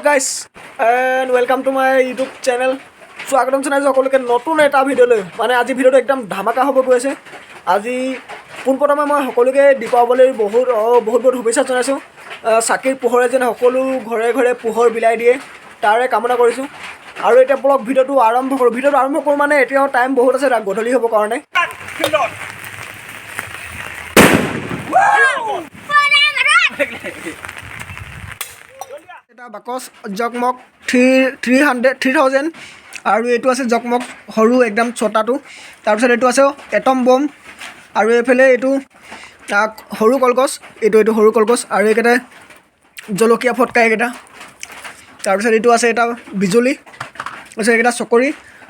guys and welcome to my YouTube channel. স্বাগতম জনাইছো সকলোকে নতুন এটা ভিডিঅ'লৈ। মানে আজি ভিডিঅ'টো একদম ধামাকা হ'ব গৈ আছে। আজি পোনপ্ৰথমে মই সকলোকে দীপাৱলীৰ বহুত শুভেচ্ছা জনাইছোঁ। চাকিৰ পোহৰে যেন সকলো ঘৰে ঘৰে পোহৰ বিলাই দিয়ে তাৰে কামনা কৰিছোঁ। আৰু এতিয়া ব্লগ ভিডিঅ'টো আৰম্ভ কৰোঁ মানে এতিয়াও টাইম বহুত আছে, গধূলি হ'ব কাৰণে। এটা বাকচ জগমগ 3000 আৰু এইটো আছে জগমগ সৰু একদম ছটাটো। তাৰপিছত এইটো আছে এটম বম আৰু এইফালে এইটো সৰু কলগছ, এইটো সৰু কলগছ আৰু এইকেইটা জলকীয়া ফটকা এইকেইটা। তাৰপিছত এইটো আছে এটা বিজুলী, তাৰপিছত এইকেইটা চকৰি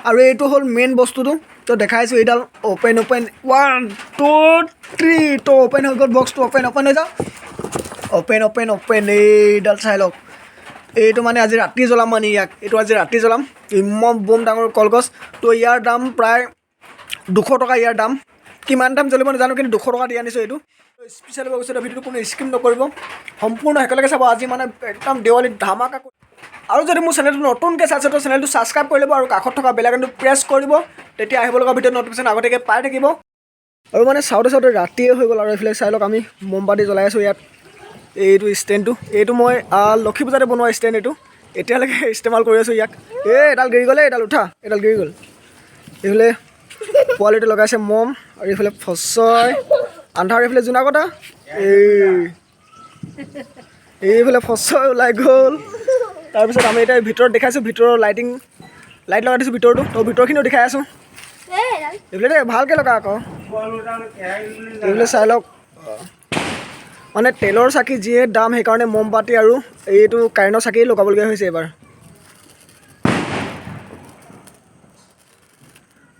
আৰু এইটো হ'ল মেইন বস্তুটো। তো দেখাইছোঁ এইডাল অ'পেন 1 2 3 তো অ'পেন হৈ গ'ল বক্সটো। অ'পেন হৈ যাওঁ, অ'পেন এইডাল চাই লওক। এইটো মানে আজি ৰাতি জ্বলাম, মানে এইটো আজি ৰাতি জ্বলাম। ইমান বম ডাঙৰ কলগছ। তো ইয়াৰ দাম প্ৰায় 200 টকা। ইয়াৰ দাম কিমান দাম জ্বলিব নাজানো, কিন্তু 200 টকা দি আনিছোঁ। এইটো স্পেচিয়েল হৈ গৈছে। ভিডিঅ'টো কোনো স্কিপ নকৰিব, সম্পূৰ্ণ একেলগে চাব। আজি মানে একদম দেৱালীত ধামাকা। আৰু যদি মোৰ চেনেলটো নতুনকৈ চাইছে তো চেনেলটো ছাবস্ক্ৰাইব কৰি ল'ব আৰু কাষত থকা বেল আইকনটো প্ৰেছ কৰিব, তেতিয়া আহিব লগা ভিডিঅ' নটিফিকেশ্যন আগতীয়াকৈ পাই থাকিব। আৰু মানে চাওঁতে ৰাতিয়ে হৈ গ'ল। আৰু এইফালে চাই লওক আমি মমবাতি জ্বলাই আছোঁ ইয়াত। এইটো ষ্টেণ্ডটো, এইটো মই লক্ষী পূজাতে বনোৱা ষ্টেণ্ড। এইটো এতিয়ালৈকে ইষ্টেমাল কৰি আছোঁ ইয়াক। এডাল গিৰি গ'লে, এডাল উঠা, এডাল গিৰি গ'ল। এইফালে পোৱালিটো লগাইছে মম, আৰু এইফালে ফচয় আন্ধাৰ, এইফালে জোনা কটা, এইফালে ফচয় ওলাই গ'ল। তাৰপিছত আমি এতিয়া ভিতৰত দেখাইছোঁ, ভিতৰৰ লাইট লগাই দিছোঁ ভিতৰটো। তো ভিতৰখিনিও দেখাই আছোঁ। এইফালে ভালকৈ লগা আকৌ। এইফালে চাই লওক, মানে তেলৰ চাকি যিয়ে দাম, সেইকাৰণে মমবাতি আৰু এইটো কাৰেণ্টৰ চাকিয়ে লগাবলগীয়া হৈছে এইবাৰ।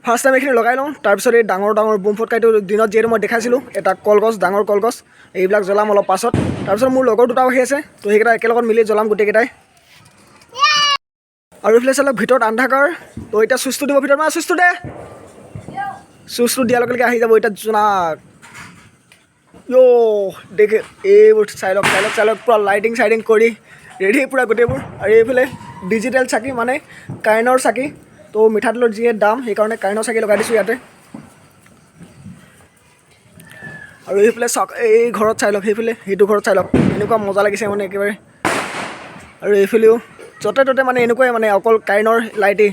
ফাৰ্ষ্ট টাইম এইখিনি লগাই লওঁ। তাৰপিছত এই ডাঙৰ বোম ফটকাইটো দিনত যিহেতু মই দেখাইছিলোঁ, এটা কলগছ, ডাঙৰ কলগছ, এইবিলাক জ্বলাম অলপ পাছত। তাৰপিছত মোৰ লগৰ দুটাও আহি আছে, তো সেইকেইটা একেলগত মিলি জ্বলাম গোটেইকেইটাই। আৰু এইফালে চাই লওক ভিতৰত আন্ধাৰ। তো এতিয়া চুইচটো দিব ভিতৰত, মানে চুইচটো দে। চুইচটো দিয়াৰ লগে লগে আহি যাব এতিয়া জোনাক। দেখে এইবোৰ চাই লওক পূৰা লাইটিং কৰি ৰেডি পূৰা গোটেইবোৰ। আৰু এইফালে ডিজিটেল চাকি, মানে কাৰেণ্টৰ চাকি। তো মিঠাতেলৰ যিয়ে দাম, সেইকাৰণে কাৰেণ্টৰ চাকি লগাই দিছোঁ ইয়াতে। আৰু এইফালে চাওক, এই ঘৰত চাই লওক, সেইটো ঘৰত চাই লওক, এনেকুৱা মজা লাগিছে মানে একেবাৰে। আৰু এইফালেও য'তে ত'তে মানে এনেকুৱাই, মানে অকল কাৰেণ্টৰ লাইটেই।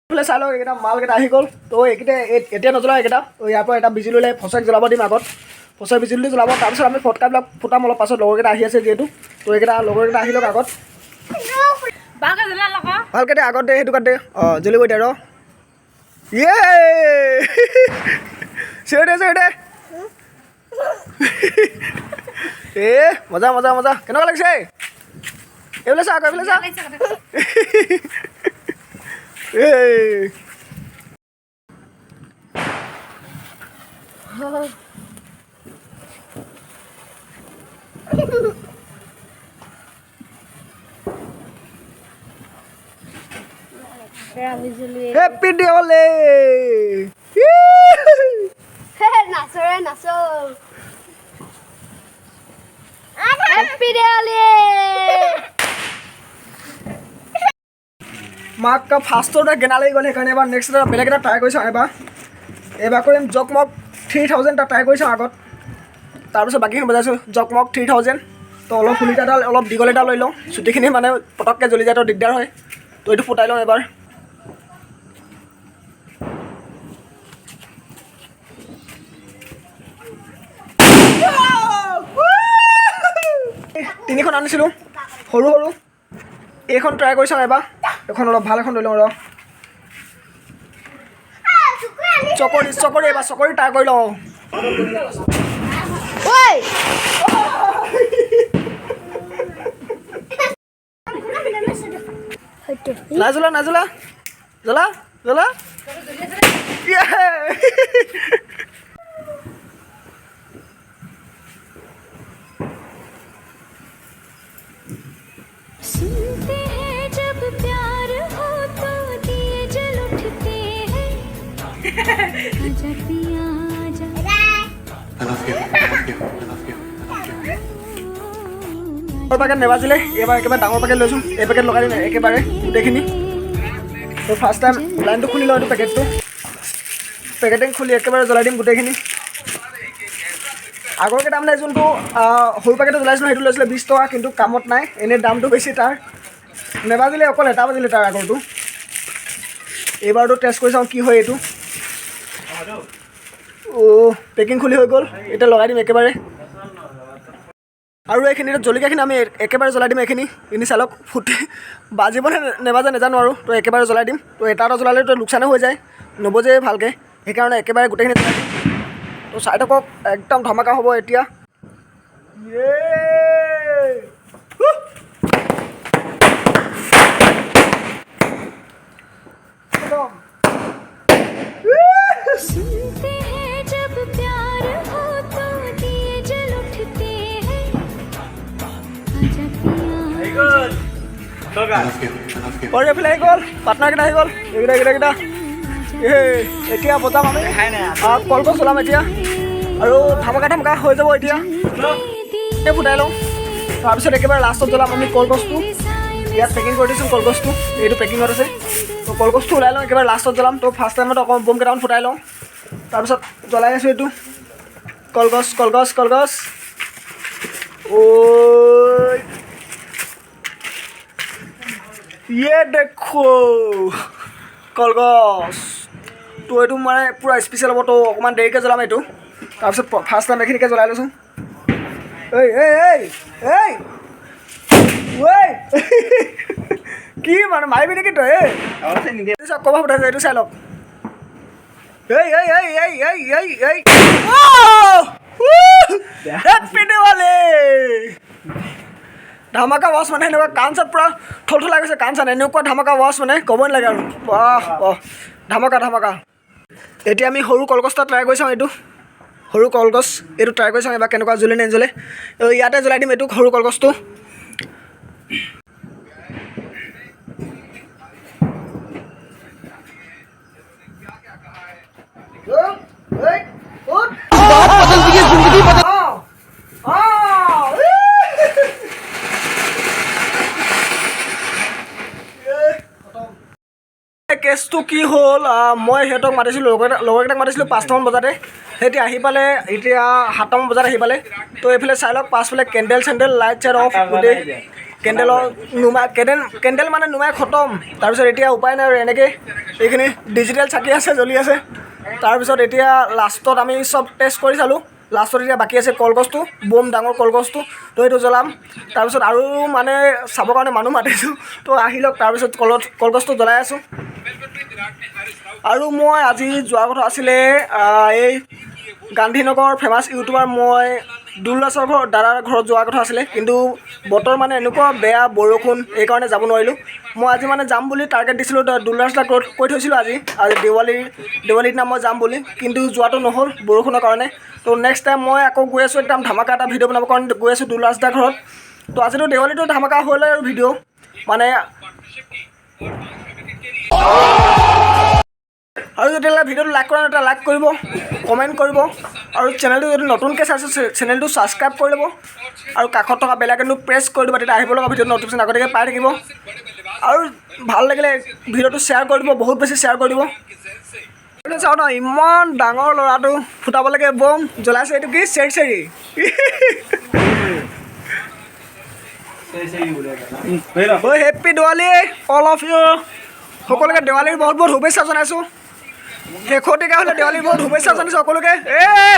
এইফালে চাই লওক, এইকেইটা মালকেইটা আহি গ'ল। তো এইকেইটা এতিয়া নজ্বলাওঁ এইকেইটা। ইয়াৰ পৰা এটা বিজুলী ওলাই ফচক জ্বলাব দিম আগত, ফচক বিজুলীটো জ্বলাব। তাৰপিছত আমি ফটকাবিলাক ফুটাম অলপ পাছত। লগৰকেইটা আহি আছে যিহেতু, তো এইকেইটা লগৰকেইটা আহি লওক আগত। ভালকৈ দে, আগত দে, সেইটো কাট দে। জ্বলিব এতিয়া ৰ। চিঞৰ দে। মজা কেনেকুৱা লাগিছে? এইফালে চা, এইফালে চা। হেপী দেৱালী। নাচো হেপী দেৱালী। মাক ফাৰ্ষ্টতে গেনা লাগি গ'ল, সেইকাৰণে এবাৰ নেক্সট এটা বেলেগ এটা ট্ৰাই কৰিছোঁ। এইবাৰ কৰিম জগমগ 3000 এটা ট্ৰাই কৰিছোঁ আগত। তাৰপিছত বাকীখিনি বজাইছোঁ জগমগ 3000। তো অলপ ফুলিটাডাল অলপ দীঘল এটা লৈ লওঁ, চুটিখিনি মানে পটককৈ জ্বলি যায়, তো দিগদাৰ হয়। তো এইটো ফুটাই লওঁ এবাৰ। তিনিখন আনিছিলোঁ সৰু, এইখন ট্ৰাই কৰি চাওঁ এবাৰ। এখন অলপ ভাল এখন লৈ লওঁ ৰ। চকৰি এবাৰ চকৰি ট্ৰাই কৰি লওঁ। নাই জ্বলা सुनते हैं जब प्यार हो तो दिए जल उठते हैं। आजा पिया आजा। I love you. পেকেট নেবাজিলে এইবাৰ একেবাৰে ডাঙৰ পেকেট লৈছোঁ এই পেকেট লগাই দিম একেবাৰে গোটেইখিনি তো ফাৰ্ষ্ট টাইম লাইনটো খুলি লওঁ এইটো পেকেটিং খুলি একেবাৰে জ্বলাই দিম গোটেইখিনি আগৰ কেইটা মানে যোনটো সৰু পেকেটটো জ্বলাইছিলোঁ সেইটো লৈছিলে 20 টকা কিন্তু কামত নাই এনেই দামটো বেছি তাৰ নেবাজিলে অকল এটা বাজিলে তাৰ আগৰটো এইবাৰটো টেষ্ট কৰি চাওঁ কি হয় এইটো পেকিং খুলি হৈ গ'ল এতিয়া লগাই দিম একেবাৰে আৰু এইখিনিত জলকীয়াখিনি আমি একেবাৰে জ্বলাই দিম এইখিনি এনে চালক ফুটি বাজিবনে নেবাজে নাজানো আৰু তো একেবাৰে জ্বলাই দিম তো এটা জ্বলালেতো লোকচানে হৈ যায় নবজে ভালকৈ সেইকাৰণে একেবাৰে গোটেইখিনি জ্বলাই দিম তো চাই থাকক একদম ধমাকা হ'ব এতিয়া सुनते हैं जब प्यार हो तो दिए जल उठते हैं आजा पिया और এইফালে আহি গ'ল পাৰ্টনাৰকেইটা আহি গ'ল এইকেইটা এতিয়া বজাম আমি কলগছ চলাম এতিয়া আৰু ধামাকা হৈ যাব এতিয়া ফুটাই লওঁ তাৰপিছত একেবাৰে লাষ্টত জ্বলাম আমি কলগছটো ইয়াত পেকিং কৰি দিছোঁ কলগছটো এইটো পেকিঙত আছে তো কলগছটো ওলাই লওঁ একেবাৰে লাষ্টত জ্বলাম তো ফাৰ্ষ্ট টাইমত অকণ বম কেইটামান ফুটাই লওঁ তাৰপিছত জ্বলাই আছোঁ এইটো কলগছ ये देखो কলগছ তো এইটো মানে পূৰা স্পেচিয়েল হ'ব তো অকণমান দেৰিকৈ জ্বলাম এইটো তাৰপিছত ফাৰ্ষ্ট টাইম এইখিনিকে জ্বলাই লৈছোঁ কি মানে মাৰিবি নেকি তই চাওক ক'ব ফুটাইছে এইটো চাই লওক হেপ্পী দিৱালী ধামাকা ৱাছ মানে এনেকুৱা কাণ চান পূৰা থলথলা গৈছে কাণ চান এনেকুৱা ধামাকা ৱাছ মানে ক'বই নালাগে আৰু ধামাকা এতিয়া আমি সৰু কলগছ এটা ট্ৰাই কৰি চাওঁ এইটো সৰু কলগছ এইটো ট্ৰাই কৰি চাওঁ এবাৰ কেনেকুৱা জ্বলে নেজ্বলে ইয়াতে জ্বলাই দিম এইটো সৰু কলগছটো কেছটো কি হ'ল মই সিহঁতক মাতিছিলোঁ লগৰকেইটাক মাতিছিলোঁ 5টামান বজাতে সিহঁতি আহি পালে এতিয়া 7টামান বজাত আহি পালে তো এইফালে চাই লওক পাছফালে কেণ্ডেল লাইট চাইট অফ গোটেই কেণ্ডেল মানে নুমাই খতম তাৰপিছত এতিয়া উপায় নাই আৰু এনেকৈ এইখিনি ডিজিটেল চাকি আছে জ্বলি আছে তাৰপিছত এতিয়া লাষ্টত আমি চব টেষ্ট কৰি চালোঁ লাষ্টত এতিয়া বাকী আছে কলগছটো বম ডাঙৰ কলগছটো তো এইটো জ্বলাম তাৰপিছত আৰু মানে চাবৰ কাৰণে মানুহ মাতিছোঁ তো আহি লওক তাৰপিছত কলগছটো জ্বলাই আছোঁ আৰু মই আজি যোৱা কথা আছিলে এই গান্ধীনগৰ ফেমাছ ইউটিউবাৰ মই দুলাছৰ দাদাৰ ঘৰত যোৱাৰ কথা আছিলে কিন্তু বতৰ মানে এনেকুৱা বেয়া বৰষুণ এইকাৰণে যাব নোৱাৰিলোঁ মই আজি মানে যাম বুলি টাৰ্গেট দিছিলোঁ দুলাছ দাক কৈ থৈছিলোঁ আজি দেৱালীৰ দিনা মই যাম বুলি কিন্তু যোৱাটো নহ'ল বৰষুণৰ কাৰণে তো নেক্সট টাইম মই আকৌ গৈ আছোঁ একদম ধামাকা এটা ভিডিঅ' বনাবৰ কাৰণে গৈ আছোঁ দুলাছ দাৰ ঘৰত তো আজিতো দেৱালীটো ধামাকা হ'লে আৰু ভিডিঅ' মানে আৰু যেতিয়ালৈ ভিডিঅ'টো লাইক কৰা এটা লাইক কৰিব কমেণ্ট কৰিব আৰু চেনেলটো যদি নতুনকৈ চাইছোঁ চেনেলটো ছাবস্ক্ৰাইব কৰি ল'ব আৰু কাষত থকা বেল আইকনটো প্ৰেছ কৰি দিব তেতিয়া আহিব লগা ভিডিঅ'টো নটিফিকেশ্যন আগতীয়াকৈ পাই থাকিব আৰু ভাল লাগিলে ভিডিঅ'টো শ্বেয়াৰ কৰি দিব বহুত বেছি শ্বেয়াৰ কৰি দিব চাওঁ ন ইমান ডাঙৰ ল'ৰাটো ফুটাব লাগে বম জ্বলাইছে এইটো কি Cherry happy Diwali all of you সকলোকে দেৱালীৰ বহুত বহুত শুভেচ্ছা জনাইছোঁ শেষতীয়া হ'লে দেৱালীৰ বহুত শুভেচ্ছা জনাইছোঁ সকলোকে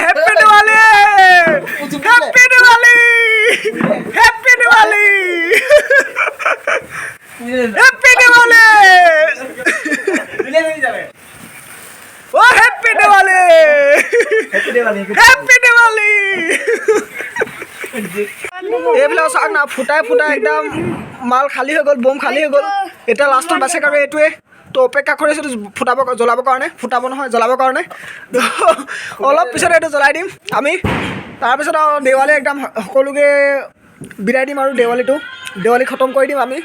happy Diwali happy Diwali happy Diwali happy Diwali happy Diwali happy Diwali এইবিলাক চাওক না ফুটাই একদম মাল খালী হৈ গ'ল বম খালী হৈ গ'ল এতিয়া লাষ্টত বাছে আৰু এইটোৱে তো অপেক্ষা কৰি আছোঁ জ্বলাবৰ কাৰণে ফুটাব নহয় জ্বলাবৰ কাৰণে অলপ পিছত এইটো জ্বলাই দিম আমি তাৰপিছত আৰু দেৱালী একদম সকলোকে বিদায় দিম আৰু দেৱালী খতম কৰি দিম আমি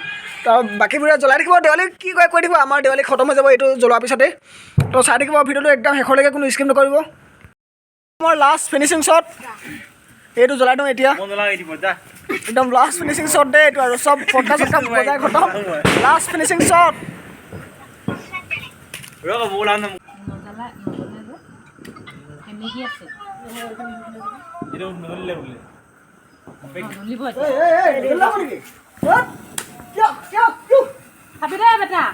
তাৰ বাকীবোৰে জ্বলাই থাকিব দেৱালী কি কয় কৈ দিব আমাৰ দেৱালী খতম হৈ যাব এইটো জ্বলোৱাৰ পিছতে তো চাই থাকিব ভিডিঅ'টো একদম শেষলৈকে কোনো স্কিপ নকৰিব মোৰ লাষ্ট ফিনিচিং শ্বট এইটো জ্বলাই দিওঁ এতিয়া একদম লাষ্ট ফিনিচিং শ্বট দেই এইটো আৰু চব ফটকা চটকা বজাই খতম লাষ্ট ফিনিচিং শ্বট খাবি দে বেটা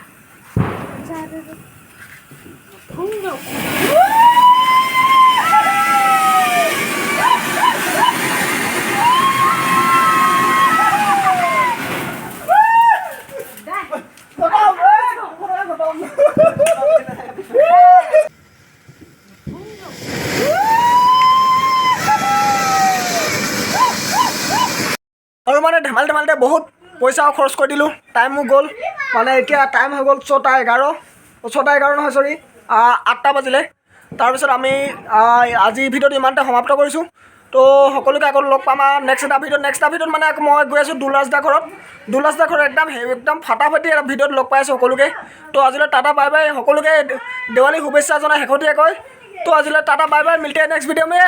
আৰু মানে ধেমালিতে বহুত পইচাও খৰচ কৰি দিলোঁ টাইমো গ'ল মানে এতিয়া টাইম হৈ গ'ল 6:11 নহয় চৰি 8টা বাজিলে তাৰপিছত আমি আজি ভিডিঅ'টো ইমানতে সমাপ্ত কৰিছোঁ তো সকলোকে আকৌ লগ পাম আৰু নেক্সট এটা ভিডিঅ'ত মানে আকৌ মই গৈ আছোঁ দুলাজ দা ঘৰত একদম ফাটাফাটি এটা ভিডিঅ'ত লগ পাই আছোঁ সকলোকে তো আজিলৈ টাটা বাই বাই সকলোকে দেৱালী শুভেচ্ছা জনাই শেহতীয়াকৈ তো আজিলৈ টাটা বাই বাই মিলতে নেক্সট ভিডিঅ' মে